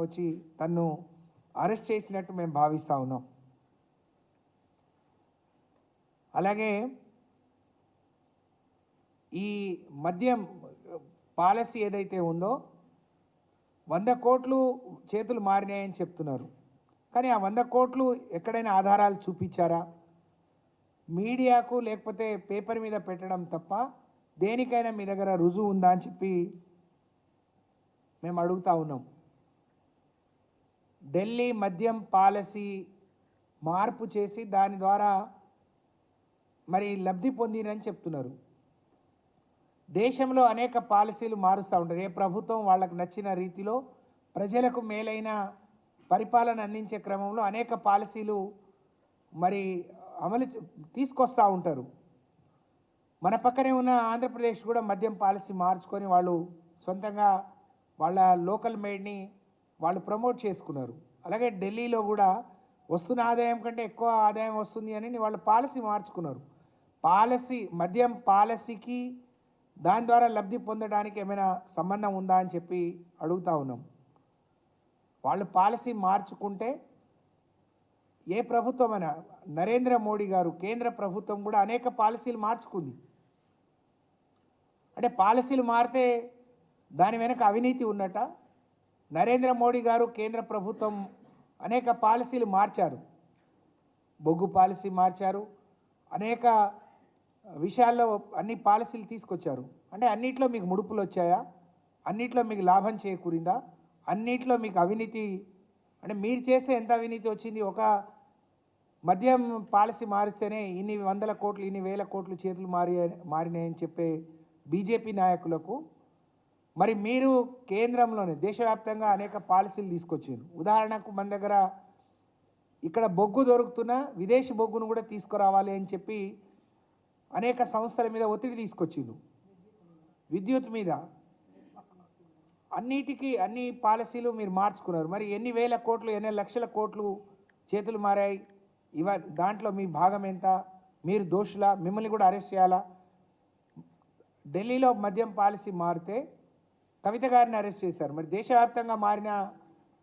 వచ్చి తన్ను అరెస్ట్ చేసినట్టు మేము భావిస్తూ ఉన్నాం. అలాగే ఈ మద్యం పాలసీ ఏదైతే ఉందో 100 కోట్లు చేతులు మారినాయని చెప్తున్నారు. కానీ ఆ 100 కోట్లు ఎక్కడైనా ఆధారాలు చూపించారా? మీడియాకు లేకపోతే పేపర్ మీద పెట్టడం తప్ప దేనికైనా మీ దగ్గర రుజువు ఉందా అని చెప్పి మేము అడుగుతూ ఉన్నాం. ఢిల్లీ మద్యం పాలసీ మార్పు చేసి దాని ద్వారా మరి లబ్ధి పొందినని చెప్తున్నారు. దేశంలో అనేక పాలసీలు మారుస్తూ ఉంటారు. ఏ ప్రభుత్వం వాళ్ళకు నచ్చిన రీతిలో ప్రజలకు మేలైన పరిపాలన అందించే క్రమంలో అనేక పాలసీలు మరి తీసుకొస్తూ ఉంటారు. మన పక్కనే ఉన్న ఆంధ్రప్రదేశ్ కూడా మద్యం పాలసీ మార్చుకొని వాళ్ళు సొంతంగా వాళ్ళ లోకల్ మేడ్ని వాళ్ళు ప్రమోట్ చేసుకున్నారు. అలాగే ఢిల్లీలో కూడా వస్తున్న ఆదాయం కంటే ఎక్కువ ఆదాయం వస్తుంది అని వాళ్ళు పాలసీ మార్చుకున్నారు. మద్యం పాలసీకి దాని ద్వారా లబ్ధి పొందడానికి ఏమైనా సంబంధం ఉందా అని చెప్పి అడుగుతూ ఉన్నాం. వాళ్ళు పాలసీ మార్చుకుంటే ఏ ప్రభుత్వమైనా, నరేంద్ర మోడీ గారు కేంద్ర ప్రభుత్వం కూడా అనేక పాలసీలు మార్చుకుంది. అంటే పాలసీలు మారితే దాని వెనక అవినీతి ఉన్నట? నరేంద్ర మోడీ గారు కేంద్ర ప్రభుత్వం అనేక పాలసీలు మార్చారు. బొగ్గు పాలసీ మార్చారు, అనేక విషయాల్లో అన్ని పాలసీలు తీసుకొచ్చారు. అంటే అన్నిట్లో మీకు ముడుపులు వచ్చాయా? అన్నిట్లో మీకు లాభం చేకూరిందా? అన్నిట్లో మీకు అవినీతి అంటే మీరు చేస్తే ఎంత అవినీతి వచ్చింది? ఒక మద్యం పాలసీ మారిస్తేనే ఇన్ని 100 కోట్లు ఇన్ని 1000 కోట్లు చేతులు మారినాయని చెప్పే బీజేపీ నాయకులకు మరి మీరు కేంద్రంలోనే దేశవ్యాప్తంగా అనేక పాలసీలు తీసుకొచ్చారు. ఉదాహరణకు మన దగ్గర ఇక్కడ బొగ్గు దొరుకుతున్న విదేశీ బొగ్గును కూడా తీసుకురావాలి అని చెప్పి అనేక సంస్థల మీద ఒత్తిడి తీసుకొచ్చిండు. విద్యుత్ మీద అన్ని పాలసీలు మీరు మార్చుకున్నారు. మరి ఎన్ని వేల కోట్లు ఎన్ని లక్షల కోట్లు చేతులు మారాయి? దాంట్లో మీ భాగం ఎంత? మీరు దోషులా? మిమ్మల్ని కూడా అరెస్ట్ చేయాలా? ఢిల్లీలో మద్యం పాలసీ మారితే కవిత గారిని అరెస్ట్ చేశారు. మరి దేశవ్యాప్తంగా మారిన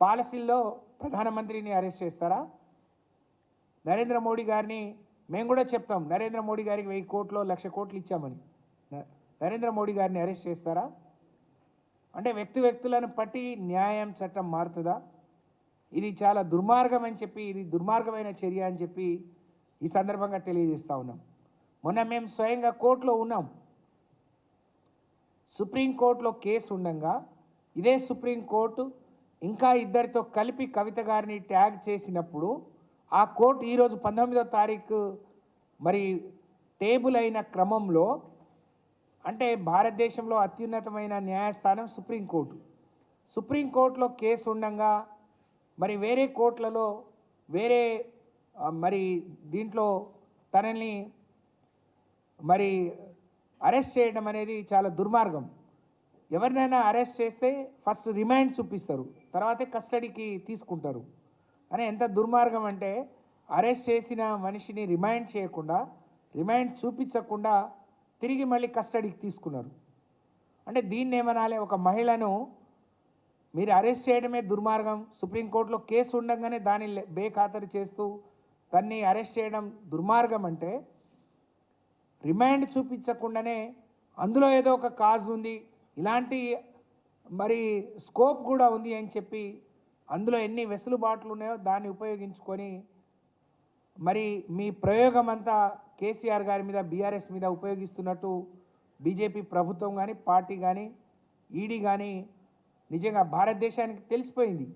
పాలసీల్లో ప్రధానమంత్రిని అరెస్ట్ చేస్తారా? నరేంద్ర మోడీ గారిని మేము కూడా చెప్తాం, నరేంద్ర మోడీ గారికి 1000 కోట్లు 1,00,000 కోట్లు ఇచ్చామని. నరేంద్ర మోడీ గారిని అరెస్ట్ చేస్తారా? అంటే వ్యక్తులను బట్టి న్యాయం చట్టం మారుతుందా? ఇది చాలా దుర్మార్గం అని చెప్పి, ఇది దుర్మార్గమైన చర్య అని చెప్పి ఈ సందర్భంగా తెలియజేస్తూ ఉన్నాం. మొన్న మేము స్వయంగా కోర్టులో ఉన్నాం. సుప్రీంకోర్టులో కేసు ఉండగా ఇదే సుప్రీంకోర్టు ఇంకా ఇద్దరితో కలిపి కవిత గారిని ట్యాగ్ చేసినప్పుడు ఆ కోర్టు ఈరోజు 19వ తారీఖు మరి టేబుల్ అయిన క్రమంలో, అంటే భారతదేశంలో అత్యున్నతమైన న్యాయస్థానం సుప్రీంకోర్టులో కేసు ఉండగా మరి వేరే కోర్టులలో మరి దీంట్లో తనని మరి అరెస్ట్ చేయడం అనేది చాలా దుర్మార్గం. ఎవరినైనా అరెస్ట్ చేస్తే ఫస్ట్ రిమాండ్ చూపిస్తారు, తర్వాతే కస్టడీకి తీసుకుంటారు. అని ఎంత దుర్మార్గం అంటే అరెస్ట్ చేసిన మనిషిని రిమాండ్ చేయకుండా, రిమాండ్ చూపించకుండా తిరిగి మళ్ళీ కస్టడీకి తీసుకున్నారు. అంటే దీన్ని ఏమనాలి? ఒక మహిళను మీరు అరెస్ట్ చేయడమే దుర్మార్గం. సుప్రీంకోర్టులో కేసు ఉండగానే దాన్ని బేఖాతరు చేస్తూ దాన్ని అరెస్ట్ చేయడం దుర్మార్గం. అంటే రిమాండ్ చూపించకుండానే అందులో ఏదో ఒక కాజ్ ఉంది, ఇలాంటి మరి స్కోప్ కూడా ఉంది అని చెప్పి అందులో ఎన్ని వెసులుబాట్లు ఉన్నాయో దాన్ని ఉపయోగించుకొని మరి మీ ప్రయోగం అంతా కేసీఆర్ గారి మీద బీఆర్ఎస్ మీద ఉపయోగిస్తున్నట్టు బీజేపీ ప్రభుత్వం కానీ పార్టీ కానీ ఈడీ కానీ నిజంగా భారతదేశానికి తెలిసిపోయింది.